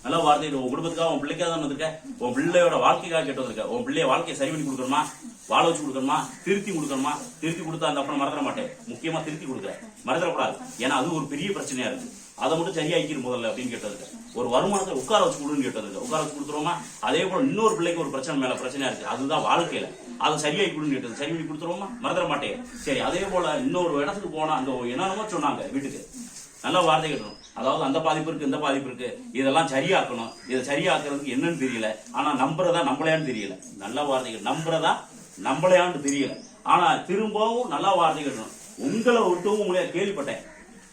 நல்ல வார்த்தை. உன் குடும்பத்துக்காக உன் பிள்ளைக்காக தான் வந்திருக்க, உன் பிள்ளையோட வாழ்க்கைக்காக கேட்டு வந்திருக்க. உன் பிள்ளைய வாழ்க்கையை சரி பண்ணி கொடுக்கணுமா, வாழ வச்சு கொடுக்கணுமா, திருத்தி கொடுக்கணுமா. திருத்தி கொடுத்தா அந்த அப்புறம் மறந்துட மாட்டேன். முக்கியமா திருத்தி கொடுக்குறேன், மறந்துடக்கூடாது. ஏன்னா அது ஒரு பெரிய பிரச்சனையா இருக்கு. அதை மட்டும் சரியாக்கிரு முதல்ல அப்படின்னு கேட்டதுக்கு. ஒரு வருமானத்தை உட்கார வச்சு கொடுன்னு கேட்டதுக்கு உட்கார வச்சு கொடுத்துருவோமா. அதே போல இன்னொரு பிள்ளைக்கு ஒரு பிரச்சனை மேல பிரச்சனையா இருக்கு, அதுதான் வாழ்க்கையில, அதை சரியாக்கி கொடுன்னு கேட்டது. சரி பண்ணி கொடுத்துருவோமா, மறந்துட மாட்டேன். சரி, அதே போல இன்னொரு இடத்துக்கு போனா அங்க என்னென்னமோ சொன்னாங்க வீட்டுக்கு, நல்ல வார்த்தை கேட்டணும். அதாவது அந்த பாதிப்பு இருக்கு, இந்த பாதிப்பு இருக்கு, இதெல்லாம் சரியாக்கணும். இதை சரியாக்குறதுக்கு என்னன்னு தெரியல, ஆனா நம்புறதா நம்மளையான்னு தெரியல. நல்ல வார்த்தைகள் நம்புறதா நம்மளையான்னு தெரியல. ஆனா திரும்பவும் நல்ல வார்த்தை கேட்டணும். உங்களை விட்டும் உங்களைய கேள்விப்பட்டேன்,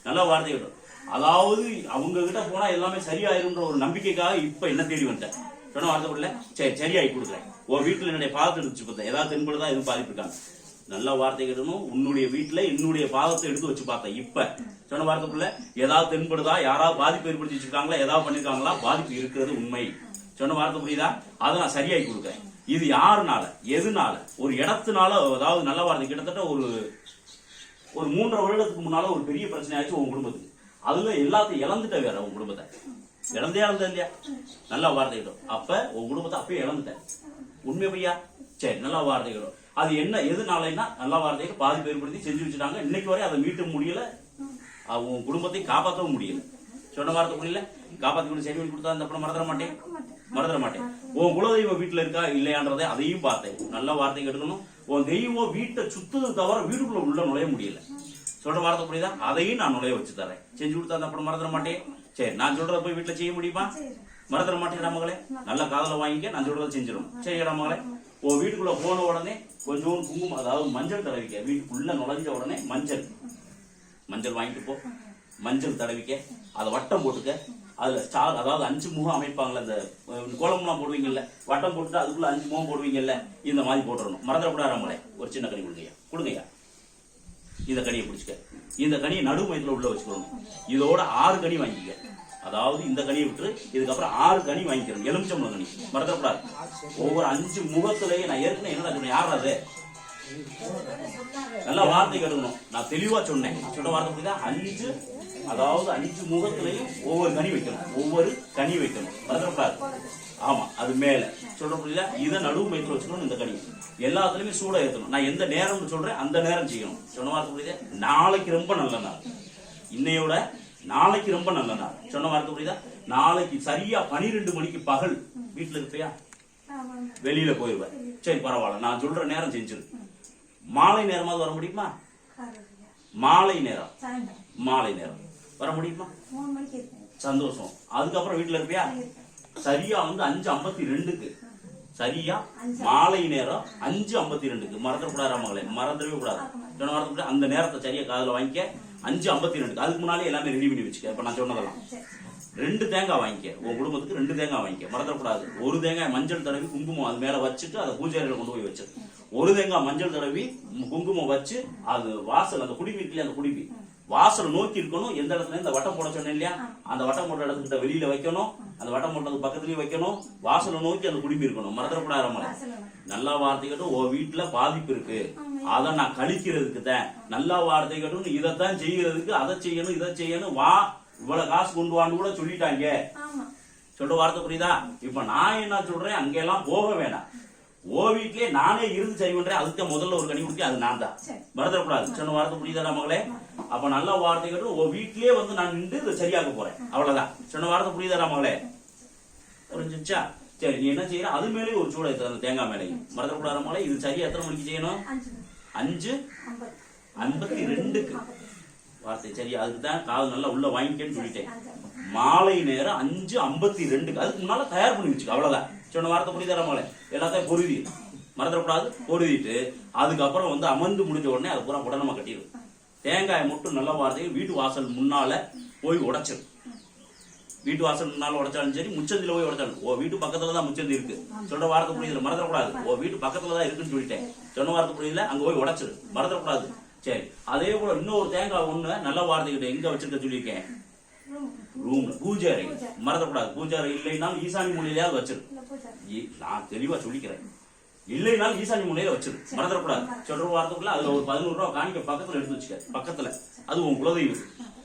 நல்ல வார்த்தை கேட்டணும். அதாவது அவங்க கிட்ட போனா எல்லாமே சரியாயிருன்ற ஒரு நம்பிக்கைக்காக இப்ப என்ன தேடி வந்துட்டேன். சொன்ன வார்த்தை சரி சரியாகி கொடுக்குறேன். உன் வீட்டுல என்னுடைய பாதத்தை எடுத்து பார்த்தேன், ஏதாவது தென்படுதா எதுவும் பாதிப்பு இருக்காங்க. நல்ல வார்த்தை கேட்டணும். உன்னுடைய வீட்டுல என்னுடைய பாதத்தை எடுத்து வச்சு பார்த்தேன். இப்ப சொன்ன வார்த்தைக்குள்ள ஏதாவது தென்படுதா, யாராவது பாதிப்பு ஏற்படுத்தி வச்சிருக்காங்களா, ஏதாவது பண்ணிருக்காங்களா, பாதிப்பு இருக்கிறது உண்மை. சொன்ன வார்த்தை புரியுதா, அதை நான் சரியாகி கொடுக்குறேன். இது யாருனால எதுனால ஒரு இடத்துனால, அதாவது நல்ல வார்த்தை கிட்டத்தட்ட ஒரு 3.5 வருடத்துக்கு முன்னால ஒரு பெரிய பிரச்சனை ஆச்சு உங்க குடும்பத்துக்கு. அதுல எல்லாத்தையும் இழந்துட்ட, வேற உங்க குடும்பத்தை இழந்தே இல்லையா. நல்ல வார்த்தை கிட்டும். அப்ப உங்க குடும்பத்தை அப்பயே இழந்துட்டேன். உண்மை பையா. சரி, நல்ல வார்த்தை கிட்டும். அது என்ன எதுனாலன்னா நல்ல வார்த்தைக்கு பாதிப்பு ஏற்படுத்தி செஞ்சு வச்சுட்டாங்க. இன்னைக்கு வரை அதை மீட்ட முடியல, உன் குடும்பத்தை காப்பாற்றவும் முடியல. சொன்ன வார்த்தை புரியல, காப்பாற்றி கொண்டு சரி பண்ணி கொடுத்தா அந்த அப்புறம் மறந்துட மாட்டேன். உன் குலதெய்வம் வீட்டுல இருக்கா இல்லையான்றதை அதையும் பார்த்தேன். நல்ல வார்த்தை எடுக்கணும். உன் தெய்வம் வீட்டை சுத்தது தவிர வீட்டுக்குள்ள உள்ள நுழைய முடியல. சொல்ற வார்த்தை புரியுதா, அதையும் நான் நுழைய வச்சு தரேன். செஞ்சு கொடுத்தா அந்த அப்புறம் மறந்துட மாட்டேன். சரி, நான் சொல்றத போய் வீட்டுல செய்ய முடியுமா, மறந்துட மாட்டேன் மகளே. நல்ல காதல வாங்கிக்க, நான் சொல்றதை செஞ்சிடும். சரிடா மகளே. உன் வீட்டுக்குள்ள போன உடனே கொஞ்சம் குங்குமம், அதாவது மஞ்சள் தடவிக்க. வீட்டுக்குள்ள நுழைஞ்ச உடனே மஞ்சள் வாங்கிட்டு போ. மஞ்சள் தடவிக்க, அதை வட்டம் போட்டுக்க. அதுல ஸ்டார், அதாவது 5 முகம் அமைப்பாங்கல்ல, இந்த கோலம்லாம் போடுவீங்கல்ல, வட்டம் போட்டுட்டு அதுக்குள்ள 5 முகம் போடுவீங்கல்ல, இந்த மாதிரி போட்டுறணும். மறந்துடக்கூடாது மகளே. ஒரு சின்ன கனி கொடுங்கய்யா. இந்த கனியை பிடிச்சிக்க. இந்த கனியை நடு மையத்துல உள்ள வச்சுக்கணும். இதோட 6 கனி வாங்கிக்க. அதாவது இந்த கனியை விட்டு இதுக்கப்புறம் 6 கனி வாங்கிக்கிறோம். எலுமிச்சம்பழம் கனி மறந்துடக்கூடாது. ஒவ்வொரு 5 முகத்திலேயே நான் ஏற்கனவே என்ன சொன்னேன், யார் அது நல்ல வார்த்தை கேட்கணும். நான் தெளிவா சொன்னேன். சொன்ன வார்த்தை புரியுதா, 5, அதாவது 5 முகத்திலையும் ஒவ்வொரு கனி வைக்கணும். மறந்துடக்கூடாது. ஆமா, அது மேல சொல்ற புரியுதா. இதை நடுவு மையத்துல வச்சுக்கணும். இந்த கனி எல்லாத்துலயுமே சூட ஏற்றணும். நான் எந்த நேரம்னு சொல்றேன் அந்த நேரம் செய்யணும். சொன்ன வார்த்தை புரியுதா. நாளைக்கு ரொம்ப நல்ல நாள், இன்னையோட நாளைக்கு ரொம்ப நல்ல நாள். சொன்ன வார்த்தை புரியுதா. நாளைக்கு சரியா 12 மணிக்கு பகல் வீட்டுல இருப்பியா, வெளியில போயிருவேன். சரி பரவாயில்ல, நான் சொல்ற நேரம் செஞ்சிரு. மாலை நேரமாவது வர முடியுமா, மாலை நேரம் வர முடியுமா, சந்தோஷம். அதுக்கப்புறம் வீட்டுல இருப்பியா. சரியா 5:52 சரியா மாலை நேரம் 5:52 மறந்துடக்கூடாது மகளே, மறந்துடவே கூடாது. சொன்ன வார்த்தை அந்த நேரத்தை சரியா காதுல வாங்கிக்க. 5:52 அதுக்கு முன்னாலே எல்லாமே ரெடி பண்ணி வச்சுக்க. இப்ப நான் சொன்னதெல்லாம் 2 தேங்காய் வாங்கிக்க. உன் குடும்பத்துக்கு 2 தேங்காய் வாங்கிக்க, மறந்துடக்கூடாது. ஒரு தேங்காய் மஞ்சள் தடவி குங்குமம் அது மேல வச்சுட்டு அதை பூஜை அறையில கொண்டு போய் வச்சு, ஒரு தேங்காய் மஞ்சள் தடவி குங்குமம் வச்சு அது வாசல், அந்த குடிமி இருக்குல்லையா, அந்த குடிமி வாசல் நோக்கி இருக்கணும். எந்த இடத்துல இந்த வட்டம் போட சொன்னேன் இல்லையா, அந்த வட்டம் போட்ட இடத்துக்கிட்ட வெளியில வைக்கணும். அந்த வட்டம் போட்டது பக்கத்துலயும் வைக்கணும். வாசலை நோக்கி அந்த குடிமி இருக்கணும். மறந்துடக்கூடாது. நல்ல வார்த்தைகட்டும். உன் வீட்டுல பாதிப்பு இருக்கு, அதை நான் கழிக்கிறதுக்கு தான். நல்ல வார்த்தைகட்டும். இதைத்தான் செய்யறதுக்கு, அதை செய்யணும், இதை செய்யணும். வா, இவ்வளவு காசு கொண்டு வான்னு கூட சொல்லிட்டாங்க. சொல்ற வார்த்தை புரியுதா. இப்ப நான் என்ன சொல்றேன், அங்கெல்லாம் போக வேணாம். ஓ வீட்லயே நானே இருந்து சரி பண்றேன். அதுக்கு முதல்ல ஒரு கனி கொடுத்து, அது நான் தான். மறந்துடக்கூடாது. சொன்ன வார்த்தை புரியுதா மகளே. அப்ப நல்ல வார்த்தைகள் ஓ வீட்லயே வந்து நான் நின்று இதை சரியாக போறேன். அவ்வளவுதான். சொன்ன வார்த்தை புரியுதா மகளே, புரிஞ்சுச்சா. சரி, நீ என்ன செய்யற, அது மேலேயும் ஒரு சூட அந்த தேங்காய் மேலேயும். மறந்துடக்கூடாது மகளே. இது சரியா எத்தனை மணிக்கு செய்யணும், 5:52 வார்த்தை சரியா. அதுக்குதான் காது நல்லா உள்ள வாங்கிக்கன்னு சொல்லிட்டேன். மாலை நேரம் 5:52 அதுக்கு முன்னால தயார் பண்ணி வச்சுக்க. அவ்வளவுதான். சொன்ன வார்த்தை புரியுதா மகளே. எல்லாத்தையும் பொருதி மறந்துடக்கூடாது. பொருதிட்டு அதுக்கப்புறம் வந்து அமர்ந்து முடிஞ்ச உடனே அது பூரா உடனமா கட்டிடும். தேங்காயை மட்டும் நல்ல வார்த்தைகள் வீட்டு வாசல் முன்னால போய் உடைச்சிடும். வீட்டு வாசல் முன்னால உடைச்சாலும் சரி, முச்சந்தில போய் உடைச்சாலும். ஓ வீட்டு பக்கத்துலதான் முச்சந்தி இருக்கு. சொல்ற வார்த்தை புரியுதுல, மறந்துடக்கூடாது. ஓ வீட்டு பக்கத்துலதான் இருக்குன்னு சொல்லிட்டேன். சொன்ன வார்த்தை புரியுதுல, அங்க போய் உடைச்சிடு. மறந்துடக்கூடாது. சரி, அதே போல இன்னொரு தேங்காய் ஒண்ணு நல்ல வார்த்தைகிட்ட எங்க வச்சிருக்க சொல்லியிருக்கேன், ரூம்ல, பூஜை அறை. மறந்துடக்கூடாது. பூஜை அறை இல்லைன்னாலும் ஈசானி மூலையிலாவது வச்சிரு. நான் தெளிவா சொல்லிக்கிறேன். இல்லைனாலும் ஈசானி மூலையில வச்சிரு. மறந்துடக்கூடாது. சொல்ற வார்த்தைக்குள்ள அதுல ஒரு 11 ரூபா காணிக்க பக்கத்துல எடுத்து வச்சுக்க. பக்கத்துல அது உன் குலதெய்வம்.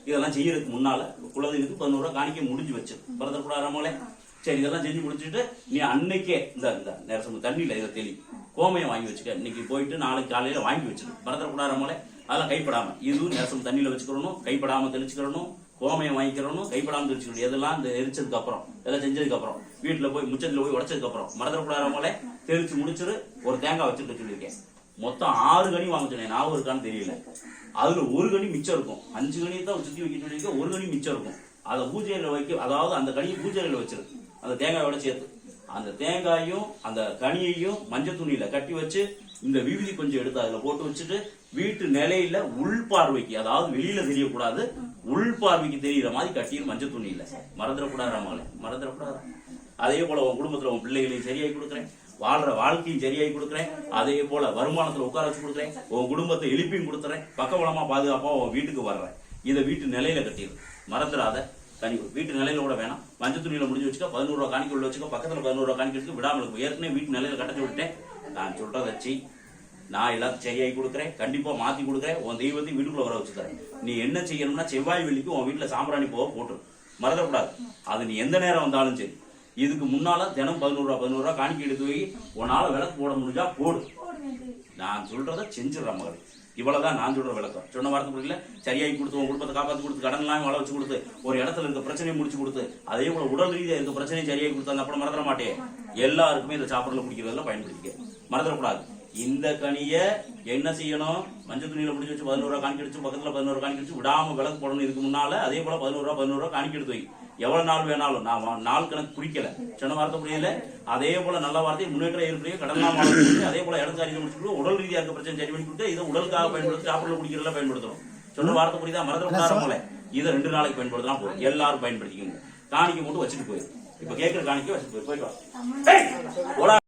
இதெல்லாம் செய்யறதுக்கு முன்னால குலதெய்வத்துக்கு 11 ரூபா காணிக்க முடிஞ்சு வச்சு பரதக்கூடாதாமோலே. சரி, இதெல்லாம் செஞ்சு முடிச்சுட்டு நீ அன்னைக்கே இந்த நேரம் தண்ணியில இதை தெளி கோமையை வாங்கி வச்சுக்க. இன்னைக்கு போயிட்டு நாளைக்கு காலையில வாங்கி வச்சிரு பரதக்கூடாதாமோலே. அதெல்லாம் கைப்படாம இதுவும் நேரம் தண்ணியில வச்சுக்கிறணும், கைப்படாம தெளிச்சுக்கிறணும், கோமையை வாங்கிக்கிறணும், கைப்படாம தெளிச்சுக்கணும். இதெல்லாம் இந்த எரிச்சதுக்கு அப்புறம் இதெல்லாம் செஞ்சதுக்கு அப்புறம் வீட்டுல போய் முச்சத்துல போய் உடச்சதுக்கு அப்புறம் மரதக்கூடாதாமோலே தெளிச்சு முடிச்சிரு. ஒரு தேங்காய் வச்சுட்டு சொல்லியிருக்கேன். மொத்தம் 6 கனி வாங்க சொன்னேன். ஞாபகம் இருக்கான்னு தெரியல. அதுல ஒரு கனி மிச்சம் இருக்கும். 5 கனியை தான் சுத்தி வைக்க சொல்லியிருக்கேன். ஒரு கனி மிச்சம் இருக்கும். அதை பூஜையில வைக்க, அதாவது அந்த கனியை பூஜையில வச்சிரு. அந்த தேங்காயோட சேர்த்து அந்த தேங்காயும் அந்த கனியையும் மஞ்சள் துணியில கட்டி வச்சு இந்த விபூதி கொஞ்சம் எடுத்து அதுல போட்டு வச்சுட்டு வீட்டு நிலையில உள் பார்வைக்கு, அதாவது வெளியில தெரியக்கூடாது, உள் பார்வைக்கு தெரியுற மாதிரி கட்டியும் மஞ்சள் துணியில. மறந்துடக்கூடாது ராமாலே, மறந்துடக்கூடாது. அதே போல உன் குடும்பத்துல உன் பிள்ளைகளையும் சரியாகி கொடுக்குறேன், வாழ்ற வாழ்க்கையும் சரியாகி கொடுக்குறேன். அதே போல வருமானத்துல உட்கார வச்சு கொடுக்குறேன், உன் குடும்பத்தை எழுப்பியும் கொடுத்துறேன், பக்கபலமா பாதுகாப்பா உன் வீட்டுக்கு வர்றேன். இதை வீட்டு நிலையில கட்டிடு, மறந்துடாத. தனி வீட்டு நிலையில கூட வேணாம், மஞ்சள் துணியில முடிஞ்சு வச்சுக்க. 11 ரூபா காணிக்க உள்ள வச்சுக்க. பக்கத்துல 11 ரூபா காணிக்க வச்சுக்க. விடாமல் இருக்கும். ஏற்கனவே வீட்டு நிலையில கட்டச்சு விட்டேன். நான் சொல்றதச்சு நான் எல்லாத்தையும் சரியாகி கொடுக்குறேன். கண்டிப்பா மாத்தி கொடுக்குறேன். உன் தெய்வத்தையும் வீட்டுக்குள்ள வர வச்சுக்கிறேன். நீ என்ன செய்யணும்னா செவ்வாய் வெள்ளிக்கு உன் வீட்டுல சாம்பிராணி போக போட்டுரு, மறந்துடக்கூடாது. அது நீ எந்த நேரம் வந்தாலும் சரி. இதுக்கு முன்னால தினம் 11 ரூபா காணிக்கை எடுத்து போய் உன்னால விளக்கு போட முடிஞ்சா போடு. நான் சொல்றத செஞ்சிடறேன் மகளே. இவ்வளவுதான் நான் சொல்ற விளக்கம். சொன்ன வார்த்தை புரியல. சரியாகி கொடுத்து உன் குடும்பத்தை காப்பாற்றி கொடுத்து, கடன் எல்லாம் வள வச்சு கொடுத்து, ஒரு இடத்துல இருக்க பிரச்சனையை முடிச்சு கொடுத்து, அதே போல உடல் ரீதியா இருக்க பிரச்சனையும் சரியாகி கொடுத்தாங்க. அப்புறம் மறந்துட மாட்டேன். எல்லாருக்குமே இந்த சாப்பாடுல குடிக்கிறதுல பயன்படுத்திக்க, மறந்துடக்கூடாது. இந்த கனிய என்ன செய்யணும்? மஞ்சள் துணியில முடிஞ்சு வச்சு 11 ரூபா காணிக்கை அடிச்சு, பக்கத்துல 11 காணிக்கை அடிச்சு விடாம விளக்கு போடணும். இதுக்கு முன்னால அதே போல 11 ரூபா காணிக்கை எடுத்து வை. எவ்வளவு நாள் வேணாலும். நான் நாள் கணக்கு குடிக்கல, சொன்ன வார்த்தை புரியல. அதே போல நல்ல வார்த்தை முன்னேற்றம் ஏற்படுத்தி கடலாம். அதே போல இடத்து காரியம் முடிச்சுட்டு உடல் ரீதியாக இருக்க பிரச்சனை சரி பண்ணி கொடுத்து இதை உடலுக்காக பயன்படுத்தி சாப்பாடுல குடிக்கிறதுல பயன்படுத்தணும். சொன்ன வார்த்தை புரியுதா? மறந்துட இதை 2 நாளைக்கு பயன்படுத்தலாம் போதும். எல்லாரும் பயன்படுத்திக்கோங்க. காணிக்கை மட்டும் வச்சுட்டு போயிரு. இப்ப கேட்கிற காணிக்கை வச்சுட்டு போயிட்டு வா.